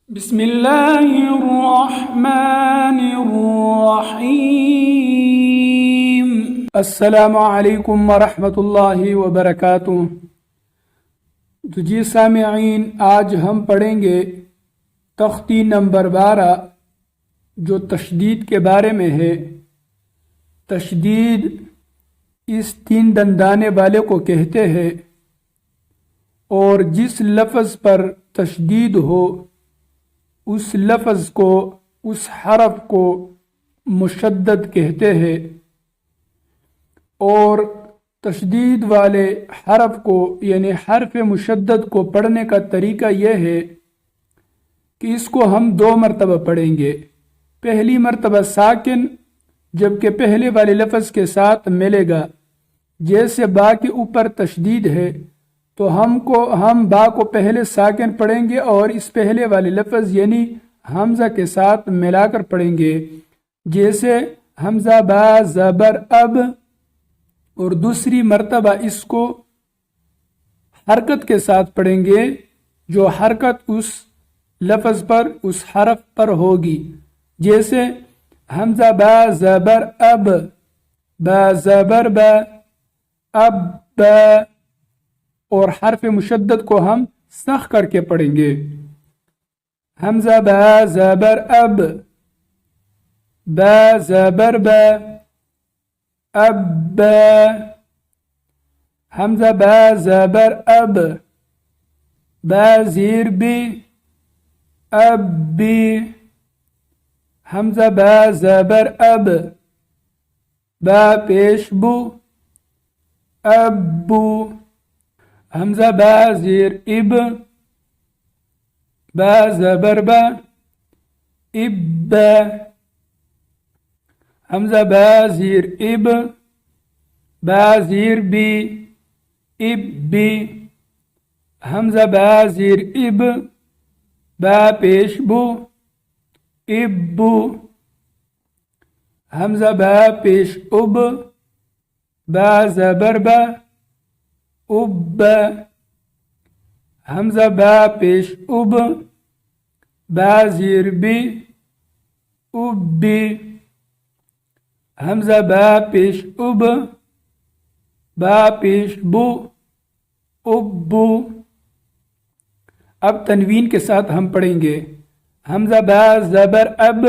بسم الله الرحمن الرحيم. السلام علیکم ورحمۃ اللہ وبرکاتہ. تو جی سامعین، آج ہم پڑھیں گے تختی نمبر 12 جو تشدید کے بارے میں ہے. تشدید اس 3 دندانے والے کو کہتے ہیں، اور جس لفظ پر تشدید ہو اس لفظ کو، اس حرف کو مشدد کہتے ہیں. اور تشدید والے حرف کو یعنی حرف مشدد کو پڑھنے کا طریقہ یہ ہے کہ اس کو ہم 2 مرتبہ پڑھیں گے. پہلی مرتبہ ساکن، جبکہ پہلے والے لفظ کے ساتھ ملے گا. جیسے با کے اوپر تشدید ہے تو ہم با کو پہلے ساکن پڑھیں گے اور اس پہلے والے لفظ یعنی حمزہ کے ساتھ ملا کر پڑھیں گے. جیسے حمزہ با زبر اب، اور دوسری مرتبہ اس کو حرکت کے ساتھ پڑھیں گے جو حرکت اس لفظ پر، اس حرف پر ہوگی. جیسے حمزہ با زبر اب، با زبر با، اب با، اور حرف مشدد کو ہم سخ کر کے پڑھیں گے. حمزہ با زبر اب، با زبر با، اب با. حمزہ با زبر اب، با زیر بی، اب بی. حمزہ با زبر اب، با پیش بو، اب بو. حمزہ با زیر اب، با زبر با، اب با. حمزہ با زیر اب، با زیر بی، اب بی. حمزہ با زیر اب، با پیش بو، اب بو. حمزہ با پیش اب، با زبر با، اب با. حمزہ با پیش اب، با زیر بی، اب بی. حمزہ با پیش اب، با پیش بو، اب بو. اب تنوین کے ساتھ ہم پڑھیں گے. حمزہ با زبر اب،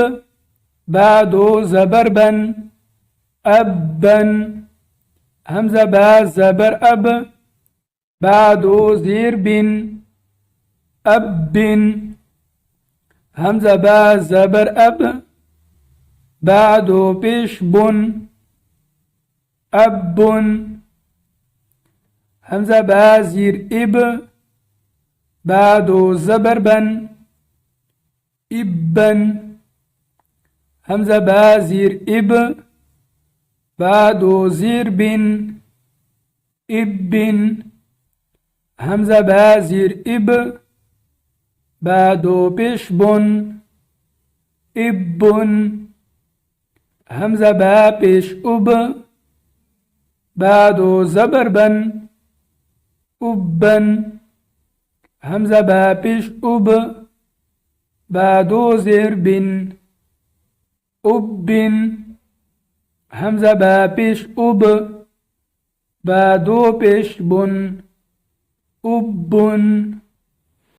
با 2 زبر بن، اب بن. حمزہ با زبر اب، با 2 زیر بن، اب بن. حمزہ با زبر اب، با 2 پیش بن، اب بن. حمزہ با زیر اب، با 2 زبر بن، اب بن. حمزہ با زیر اب، با 2 زیر بن، اب بن. حمزہ با زیر اب، با 2 پیش بن، اب بن. حمزہ با پیش اب، با 2 زبر بن، اب بن. حمزہ با پیش اب، با 2 زیر بن، اب بن. حمزہ با پیش اب، با 2 پیش بن، اب بن.